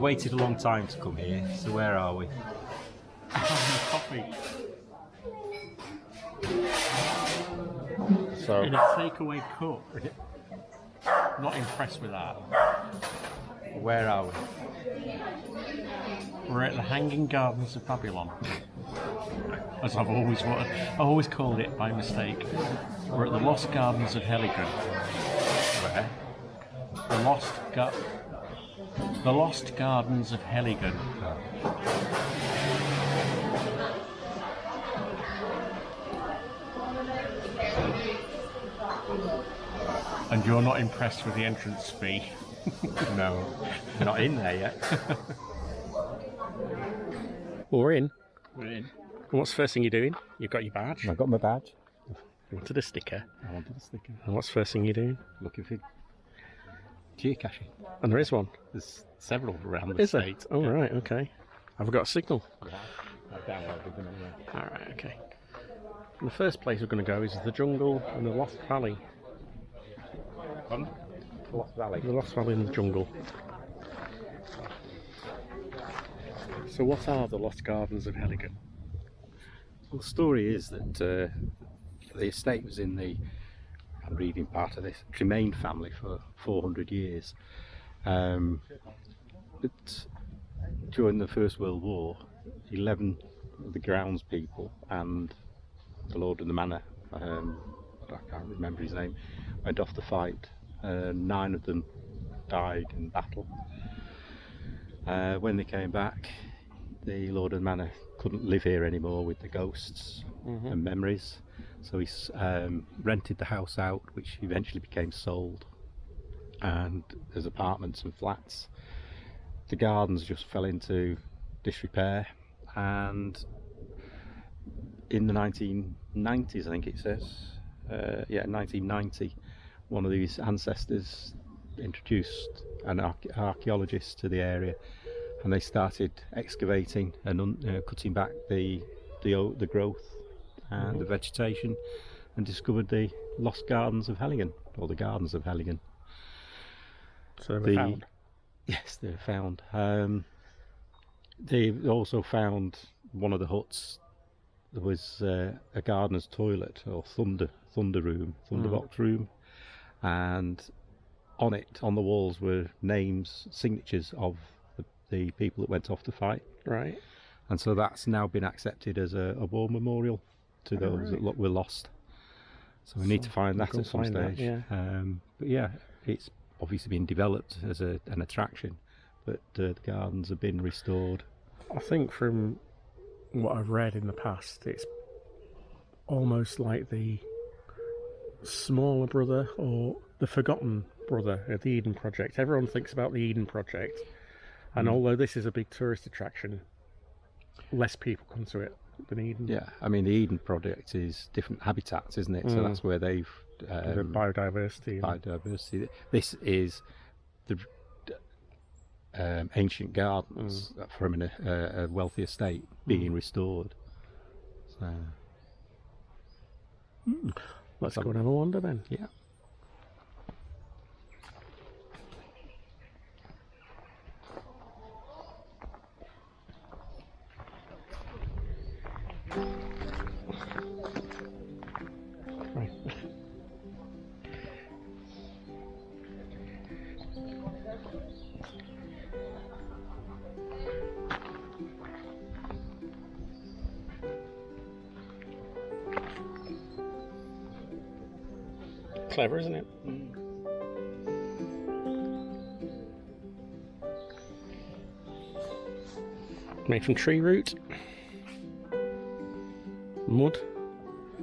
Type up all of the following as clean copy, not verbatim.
waited a long time to come here, so where are we? Coffee. So, In a takeaway cup. Not impressed with that. where are we? We're at the Hanging Gardens of Babylon. As I've always wanted. I always called it by mistake. We're at the Lost Gardens of Heligan. Where? The Lost Gardens of Heligan. And you're not impressed with the entrance fee? No, we're not in there yet. Well, we're in. We're in. And what's the first thing you're doing? You've got your badge. I've got my badge. You wanted a sticker. I wanted a sticker. And what's the first thing you're doing? Looking for geocaching. And there is one. There's several around the Is there? state. Oh, right, okay. Have we got a signal? I've downloaded them anyway. Alright, okay. And the first place we're going to go is the jungle and the Lost Valley. Lost Valley. The Lost Valley and the jungle. So what are the Lost Gardens of Heligan? Well, the story is that the estate was in the, I'm reading part of this, Tremaine family for 400 years. But during the First World War, 11 of the grounds people and the Lord of the Manor, I can't remember his name, went off to fight. 9 of them died in battle. When they came back, the Lord of the Manor couldn't live here anymore with the ghosts and memories, so he rented the house out, which eventually became sold, and there's apartments and flats. The gardens just fell into disrepair, and in the 1990s, I think it says, 1990, one of these ancestors introduced an archaeologist to the area, and they started excavating and cutting back the growth and the vegetation, and discovered the Lost Gardens of Heligan, or the Gardens of Heligan. So they were found? Yes, they were found. They also found one of the huts. There was a gardener's toilet, or thunderbox room, and on it, on the walls, were names, signatures of the people that went off to fight. Right. And so that's now been accepted as a war memorial to those that were lost. So we need to find that at some stage. But yeah, it's obviously been developed as an attraction, but the gardens have been restored. I think from what I've read in the past, it's almost like the smaller brother or the forgotten brother of the Eden Project. Everyone thinks about the Eden Project, and although this is a big tourist attraction, less people come to it than Eden. Yeah, I mean the Eden Project is different habitats, isn't it? So that's where they've the biodiversity. Biodiversity. This is the ancient gardens from a wealthy estate being restored. So let's go and have a wander then. Yeah. Right. Clever, isn't it? Made from tree root, mud,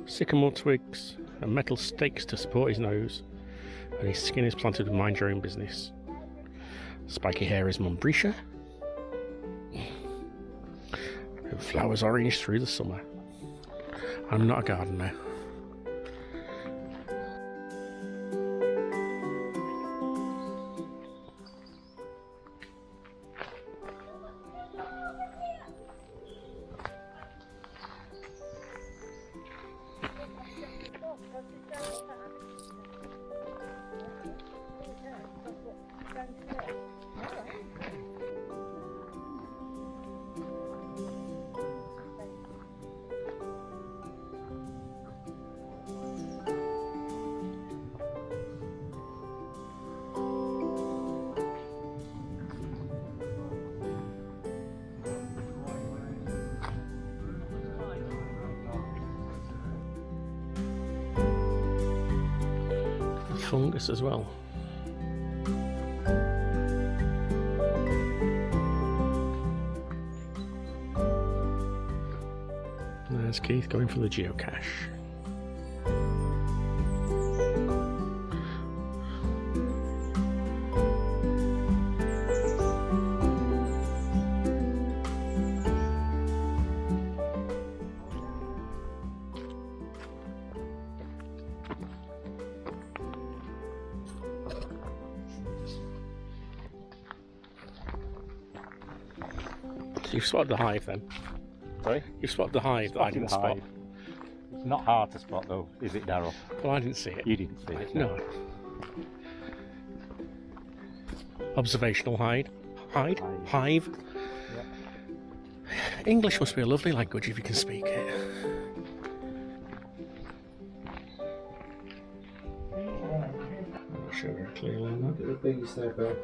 sycamore twigs, and metal stakes to support his nose, and his skin is planted with mind your own business. Spiky hair is Mombretia, and flowers orange through the summer. I'm not a gardener. fungus as well. There's Keith going for the geocache. You've spotted the hive then? Sorry? You've spotted the hive that I didn't spot. It's not hard to spot though, is it, Darryl? Well, I didn't see it. You didn't see it? No. Observational hive. Hive. Yep. English must be a lovely language if you can speak it. Not sure very clearly now. Look at the bees there, Bill.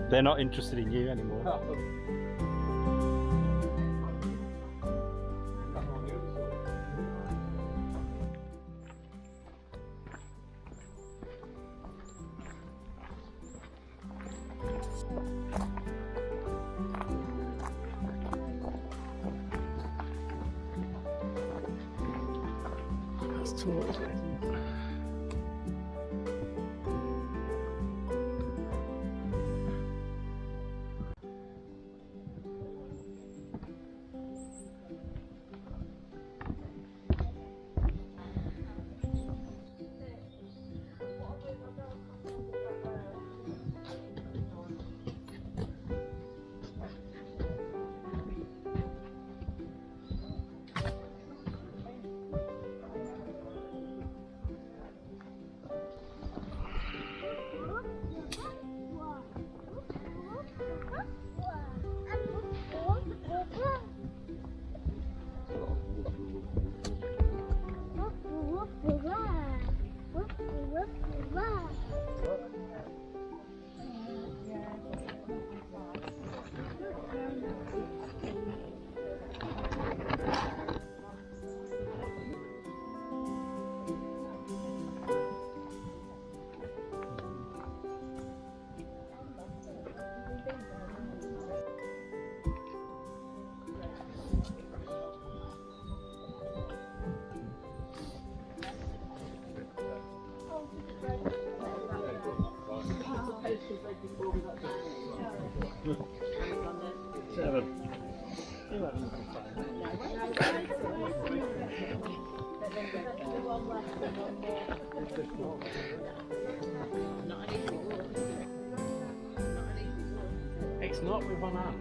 They're not interested in you anymore. That's tall, isn't it? It's not with one hand.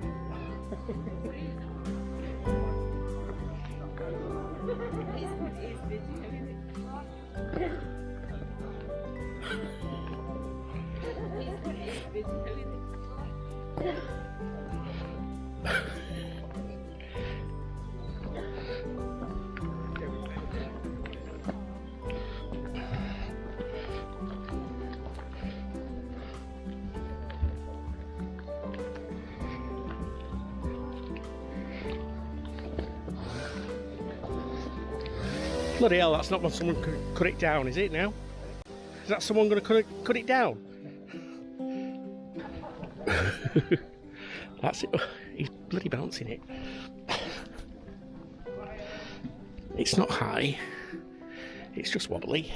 Bloody hell, that's not when someone could cut it down, is it now? Is that someone going to cut it down? That's it. He's bloody bouncing it. It's not high. It's just wobbly.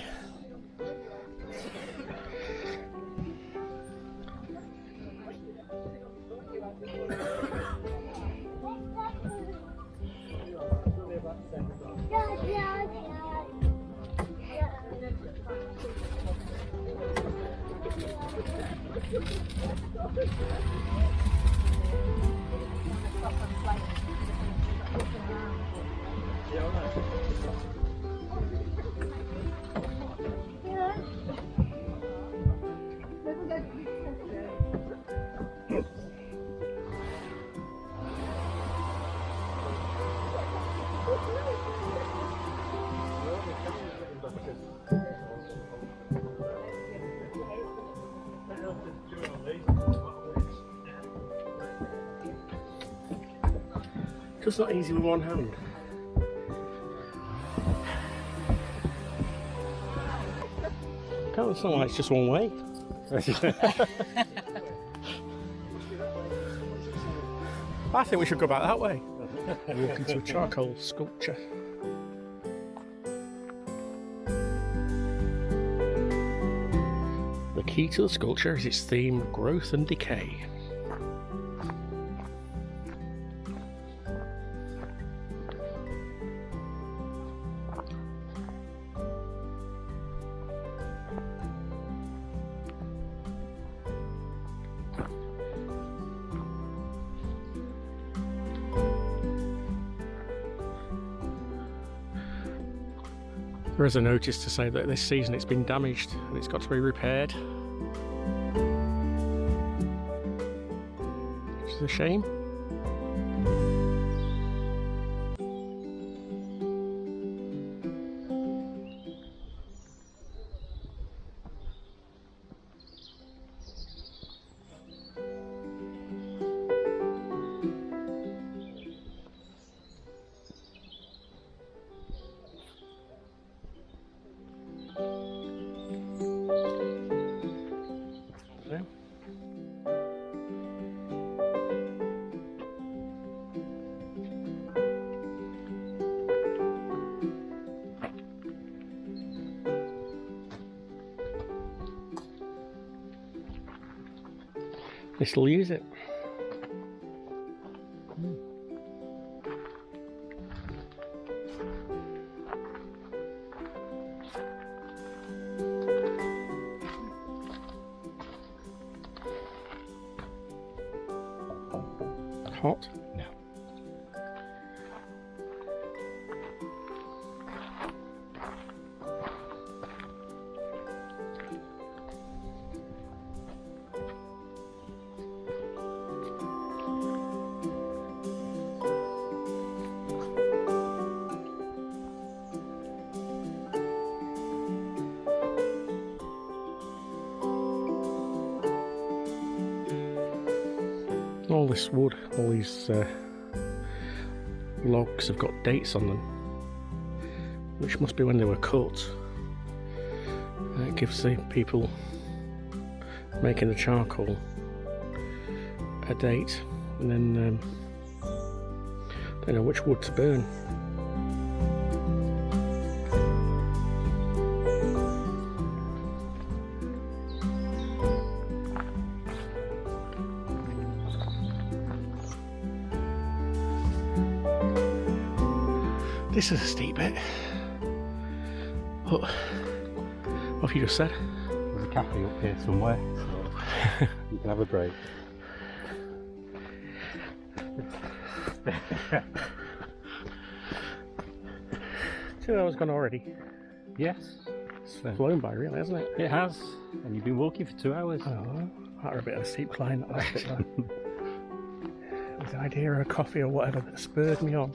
Just not easy with one hand. Can't understand why it's just one way. I think we should go back that way. Walk into a charcoal sculpture. The key to the sculpture is its theme of growth and decay. There is a notice to say that this season it's been damaged and it's got to be repaired. Which is a shame. They still use it. Hot? No. All this wood, all these logs have got dates on them, which must be when they were cut. It gives the people making the charcoal a date, and then they know which wood to burn. This is a steep bit, but what have you just said? There's a cafe up here somewhere, so you can have a break. 2 hours gone already. Yes. It's flown by really, hasn't it? It has, and you've been walking for 2 hours. Oh, that was a bit of a steep climb, that last bit there. It was the idea of a coffee or whatever that spurred me on.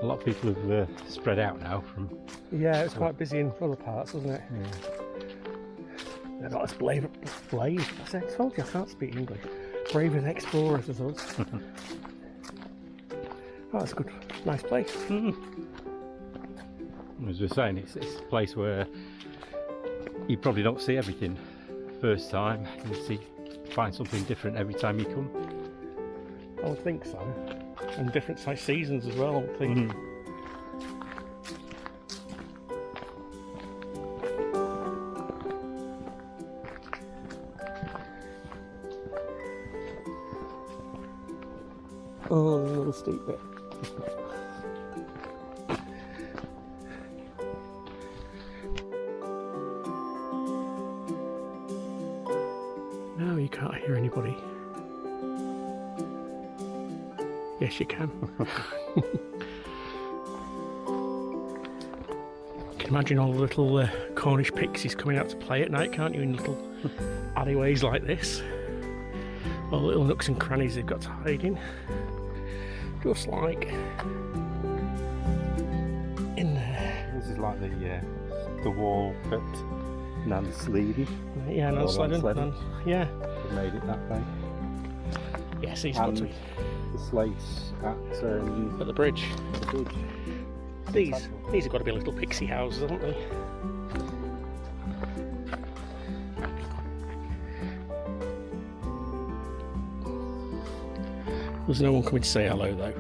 A lot of people have spread out now from... Yeah, it was quite busy in other parts, wasn't it? Yeah. They're not as brave. I told you I can't speak English. Brave as explorers as us. Oh, that's a good, nice place. As we were saying, it's a place where you probably don't see everything first time. You find something different every time you come. I would think so. And different size seasons as well, I would think. Oh, there's a little steep bit. No, you can't hear anybody. Yes, you can. You can imagine all the little Cornish pixies coming out to play at night, can't you, in little alleyways like this? All the little nooks and crannies they've got to hide in. Just like in there. This is like the wall at Nan's Levy. Yeah, Nan's Sledden. Yeah. They made it that way. Yes, these And got to be the slates at at the bridge. the bridge. These have got to be little pixie houses, haven't they? There's no one coming to say hello though.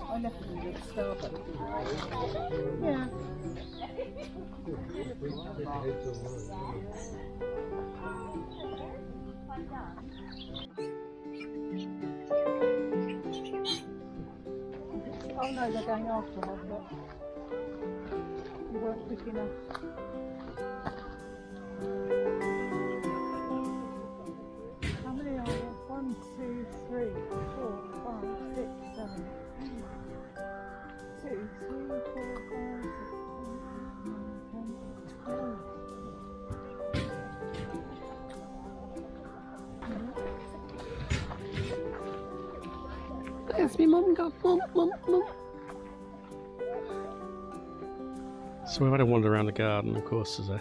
I left them with Starbucks. Yeah. Oh no, they're going after her, but you weren't quick enough. How many are there? 1, 2, 3, 4, 5, 6, 7. 2, 3, 4, 5, 6, 7, 8, 9, 10, 12. There's my mum gone. Mum. So we've had a wander around the garden. Of course, there's a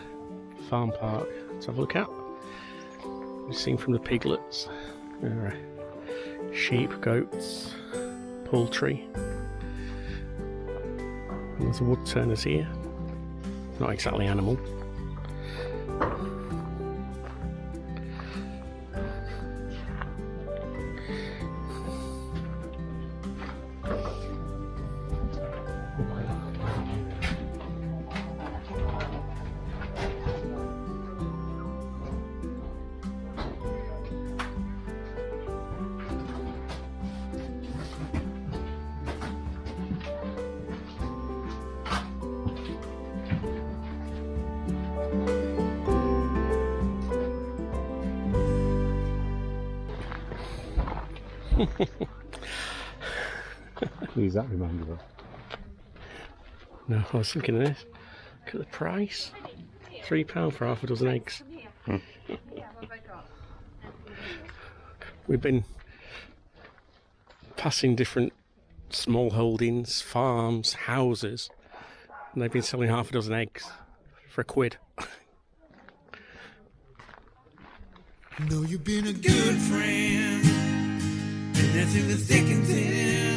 farm park to have a look at. We've seen from the piglets. There are sheep, goats, poultry. And there's a wood turners here. Not exactly animal. Who's that remind you of? No, I was thinking of this. Look at the price. £3 for half a dozen eggs. We've been passing different small holdings, farms, houses, and they've been selling half a dozen eggs for £1. I know you've been a good friend, and that's in the thick and thin.